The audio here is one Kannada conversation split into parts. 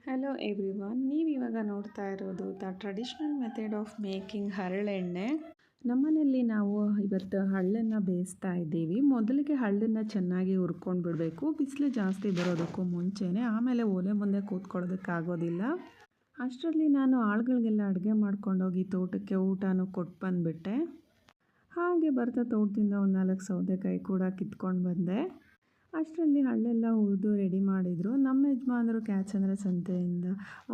ಹಲೋ ಎವ್ರಿವನ್, ನೀವು ಇವಾಗ ನೋಡ್ತಾ ಇರೋದು the traditional method of making ಹರಳೆಣ್ಣೆ. ನಮ್ಮನೇಲಿ ನಾವು ಇವತ್ತು ಹಳ್ಳನ್ನು ಬೇಯಿಸ್ತಾ ಇದ್ದೀವಿ. ಮೊದಲಿಗೆ ಹಳ್ಳನ್ನು ಚೆನ್ನಾಗಿ ಹುರ್ಕೊಂಡು ಬಿಡಬೇಕು, ಬಿಸಿಲು ಜಾಸ್ತಿ ಬರೋದಕ್ಕೂ ಮುಂಚೆನೇ. ಆಮೇಲೆ ಒಲೆ ಮುಂದೆ ಕೂತ್ಕೊಳ್ಳೋದಕ್ಕಾಗೋದಿಲ್ಲ. ಅಷ್ಟರಲ್ಲಿ ನಾನು ಆಳುಗಳಿಗೆಲ್ಲ ಅಡುಗೆ ಮಾಡ್ಕೊಂಡೋಗಿ ತೋಟಕ್ಕೆ ಊಟನೂ ಕೊಟ್ಟು ಬಂದುಬಿಟ್ಟೆ. ಹಾಗೆ ಬರ್ತಾ ತೋಟದಿಂದ ಒಂದು 4 ಸೌತೆಕಾಯಿ ಕೂಡ ಕಿತ್ಕೊಂಡು ಬಂದೆ. ಅಷ್ಟರಲ್ಲಿ ಹಳ್ಳೆಲ್ಲ ಹುರಿದು ರೆಡಿ ಮಾಡಿದರು. ನಮ್ಮ ಯಜಮಾನರು ಕ್ಯಾಚಂದ್ರ ಸಂತೆಯಿಂದ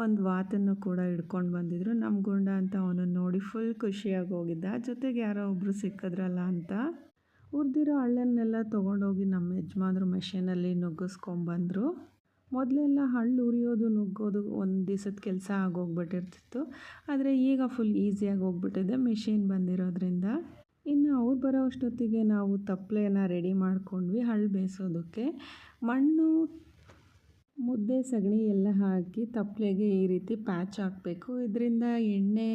ಒಂದು ವಾತನ್ನು ಕೂಡ ಹಿಡ್ಕೊಂಡು ಬಂದಿದ್ರು. ನಮ್ಮ ಗುಂಡ ಅಂತ ಅವನನ್ನು ನೋಡಿ ಫುಲ್ ಖುಷಿಯಾಗಿ ಹೋಗಿದ್ದ. ಜೊತೆಗೆ ಯಾರೋ ಒಬ್ಬರು ಸಿಕ್ಕಿದ್ರಲ್ಲ ಅಂತ ಹುರಿದಿರೋ ಹಳ್ಳನ್ನೆಲ್ಲ ತೊಗೊಂಡೋಗಿ ನಮ್ಮ ಯಜಮಾನರು ಮೆಷಿನಲ್ಲಿ ನುಗ್ಗಿಸ್ಕೊಂಬಂದರು. ಮೊದಲೆಲ್ಲ ಹಳ್ಳು ಉರಿಯೋದು ನುಗ್ಗೋದು ಒಂದು ದಿವಸದ ಕೆಲಸ ಆಗೋಗ್ಬಿಟ್ಟಿರ್ತಿತ್ತು. ಆದರೆ ಈಗ ಫುಲ್ ಈಸಿಯಾಗಿ ಹೋಗ್ಬಿಟ್ಟಿದೆ ಮೆಷಿನ್ ಬಂದಿರೋದ್ರಿಂದ. ಇನ್ನು ಅವ್ರು ಬರೋ ಅಷ್ಟೊತ್ತಿಗೆ ನಾವು ತಪ್ಪಲೆನ ರೆಡಿ ಮಾಡ್ಕೊಂಡ್ವಿ ಹಳ್ಳು ಬೇಯಿಸೋದಕ್ಕೆ. ಮಣ್ಣು, ಮುದ್ದೆ, ಸಗಣಿ ಎಲ್ಲ ಹಾಕಿ ತಪ್ಪಲೆಗೆ ಈ ರೀತಿ ಪ್ಯಾಚ್ ಹಾಕಬೇಕು. ಇದರಿಂದ ಎಣ್ಣೆ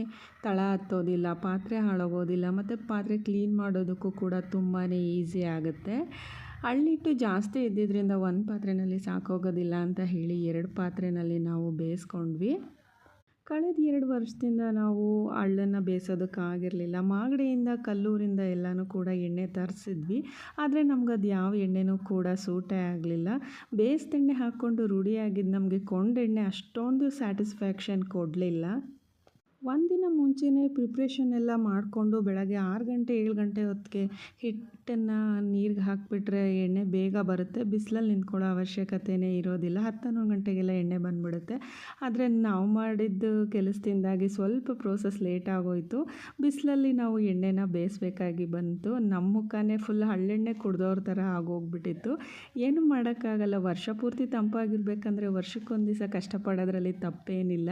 ತಳ ಹತ್ತೋದಿಲ್ಲ, ಪಾತ್ರೆ ಹಾಳಾಗೋದಿಲ್ಲ, ಮತ್ತು ಪಾತ್ರೆ ಕ್ಲೀನ್ ಮಾಡೋದಕ್ಕೂ ಕೂಡ ತುಂಬಾ ಈಸಿ ಆಗುತ್ತೆ. ಹಳ್ಳಿಟ್ಟು ಜಾಸ್ತಿ ಇದ್ದಿದ್ದರಿಂದ ಒಂದು ಪಾತ್ರೆಯಲ್ಲಿ ಸಾಕೋಗೋದಿಲ್ಲ ಅಂತ ಹೇಳಿ 2 ಪಾತ್ರೆಯಲ್ಲಿ ನಾವು ಬೇಯಿಸ್ಕೊಂಡ್ವಿ. ಕಳೆದ 2 ವರ್ಷದಿಂದ ನಾವು ಹಳ್ಳನ್ನು ಬೇಯಿಸೋದಕ್ಕಾಗಿರಲಿಲ್ಲ. ಮಾಗಡಿಯಿಂದ, ಕಲ್ಲೂರಿಂದ ಎಲ್ಲನೂ ಕೂಡ ಎಣ್ಣೆ ತರಿಸಿದ್ವಿ. ಆದರೆ ನಮ್ಗೆ ಅದು ಯಾವ ಎಣ್ಣೆನೂ ಕೂಡ ಸೂಟೇ ಆಗಲಿಲ್ಲ. ಬೇಯಿಸ್ದೆಣ್ಣೆ ಹಾಕ್ಕೊಂಡು ರೂಢಿಯಾಗಿದ್ದು ನಮಗೆ ಕೊಂಡೆಣ್ಣೆ ಅಷ್ಟೊಂದು ಸ್ಯಾಟಿಸ್ಫ್ಯಾಕ್ಷನ್ ಕೊಡಲಿಲ್ಲ. ಒಂದಿನ ಮುಂಚೆನೇ ಪ್ರಿಪ್ರೇಷನ್ ಎಲ್ಲ ಮಾಡಿಕೊಂಡು ಬೆಳಗ್ಗೆ 6 ಗಂಟೆ 7 ಗಂಟೆ ಹೊತ್ತಿಗೆ ಹಿಟ್ಟನ್ನು ನೀರಿಗೆ ಹಾಕಿಬಿಟ್ರೆ ಎಣ್ಣೆ ಬೇಗ ಬರುತ್ತೆ. ಬಿಸಿಲಲ್ಲಿ ನಿಂತ್ಕೊಳ್ಳೋ ಅವಶ್ಯಕತೆಯೇ ಇರೋದಿಲ್ಲ. 10-11 ಗಂಟೆಗೆಲ್ಲ ಎಣ್ಣೆ ಬಂದುಬಿಡುತ್ತೆ. ಆದರೆ ನಾವು ಮಾಡಿದ್ದು ಕೆಲಸದಿಂದಾಗಿ ಸ್ವಲ್ಪ ಪ್ರೋಸೆಸ್ ಲೇಟ್ ಆಗೋಯಿತು. ಬಿಸಿಲಲ್ಲಿ ನಾವು ಎಣ್ಣೆನ ಬೇಯಿಸ್ಬೇಕಾಗಿ ಬಂತು. ನಮ್ಮ ಮುಖನೇ ಫುಲ್ ಹಳ್ಳೆಣ್ಣೆ ಕುಡ್ದವ್ರ ಥರ ಆಗೋಗ್ಬಿಟ್ಟಿತ್ತು. ಏನೂ ಮಾಡೋಕ್ಕಾಗಲ್ಲ. ವರ್ಷ ಪೂರ್ತಿ ತಂಪಾಗಿರ್ಬೇಕಂದ್ರೆ ವರ್ಷಕ್ಕೊಂದು ದಿವಸ ಕಷ್ಟಪಡೋದ್ರಲ್ಲಿ ತಪ್ಪೇನಿಲ್ಲ.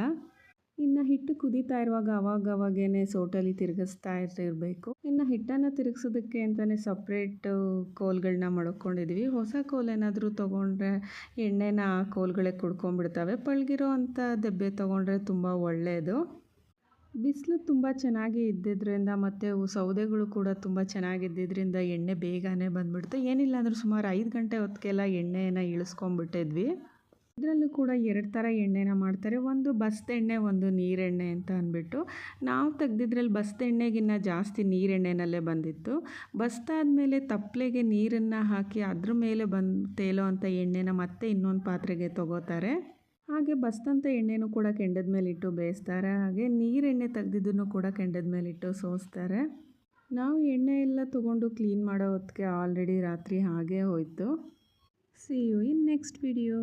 ಇನ್ನು ಹಿಟ್ಟು ಕುದೀತಾ ಇರುವಾಗ ಅವಾಗವಾಗೇ ಸೌಟಲ್ಲಿ ತಿರುಗಿಸ್ತಾ ಇರಬೇಕು. ಇನ್ನು ಹಿಟ್ಟನ್ನು ತಿರುಗಿಸೋದಕ್ಕೆ ಅಂತಲೇ ಸಪ್ರೇಟ್ ಕೋಲ್ಗಳನ್ನ ಮಡ್ಕೊಂಡಿದ್ವಿ. ಹೊಸ ಕೋಲ್ ಏನಾದರೂ ತೊಗೊಂಡ್ರೆ ಎಣ್ಣೆನ ಆ ಕೋಲ್ಗಳೇ ಕುಡ್ಕೊಂಡ್ಬಿಡ್ತವೆ. ಪಳಗಿರೋ ಅಂಥ ದೆಬ್ಬೆ ತೊಗೊಂಡ್ರೆ ತುಂಬ ಒಳ್ಳೆಯದು. ಬಿಸಿಲು ತುಂಬ ಚೆನ್ನಾಗಿ ಇದ್ದಿದ್ದರಿಂದ ಮತ್ತು ಸೌದೆಗಳು ಕೂಡ ತುಂಬ ಚೆನ್ನಾಗಿದ್ದಿದ್ದರಿಂದ ಎಣ್ಣೆ ಬೇಗನೆ ಬಂದುಬಿಡ್ತು. ಏನಿಲ್ಲ ಅಂದರೂ ಸುಮಾರು 5 ಗಂಟೆ ಹೊತ್ತಿಗೆಲ್ಲ ಎಣ್ಣೆನ ಇಳಿಸ್ಕೊಂಡ್ಬಿಟ್ಟಿದ್ವಿ. ಇದರಲ್ಲೂ ಕೂಡ 2 ಥರ ಎಣ್ಣೆನ ಮಾಡ್ತಾರೆ. ಒಂದು ಬಸ್ದೆಣ್ಣೆ, ಒಂದು ನೀರೆಣ್ಣೆ ಅಂತ ಅಂದ್ಬಿಟ್ಟು. ನಾವು ತೆಗ್ದಿದ್ರಲ್ಲಿ ಬಸ್ದೆಣ್ಣೆಗಿನ್ನ ಜಾಸ್ತಿ ನೀರೆಣ್ಣೆನಲ್ಲೇ ಬಂದಿತ್ತು. ಬಸ್ದಾದ್ಮೇಲೆ ತಪ್ಪಲೆಗೆ ನೀರನ್ನು ಹಾಕಿ ಅದ್ರ ಮೇಲೆ ತೇಲೋ ಅಂಥ ಎಣ್ಣೆನ ಮತ್ತೆ ಇನ್ನೊಂದು ಪಾತ್ರೆಗೆ ತೊಗೋತಾರೆ. ಹಾಗೆ ಬಸ್ದಂಥ ಎಣ್ಣೆನೂ ಕೂಡ ಕೆಂಡದ ಮೇಲಿಟ್ಟು ಬೇಯಿಸ್ತಾರೆ. ಹಾಗೆ ನೀರೆಣ್ಣೆ ತೆಗ್ದಿದ್ದನ್ನು ಕೂಡ ಕೆಂಡದ ಮೇಲಿಟ್ಟು ಸೋಸ್ತಾರೆ. ನಾವು ಎಣ್ಣೆ ಎಲ್ಲ ತೊಗೊಂಡು ಕ್ಲೀನ್ ಮಾಡೋ ಹೊತ್ತಿಗೆ ಆಲ್ರೆಡಿ ರಾತ್ರಿ ಹಾಗೇ ಹೋಯಿತು. See you in next video.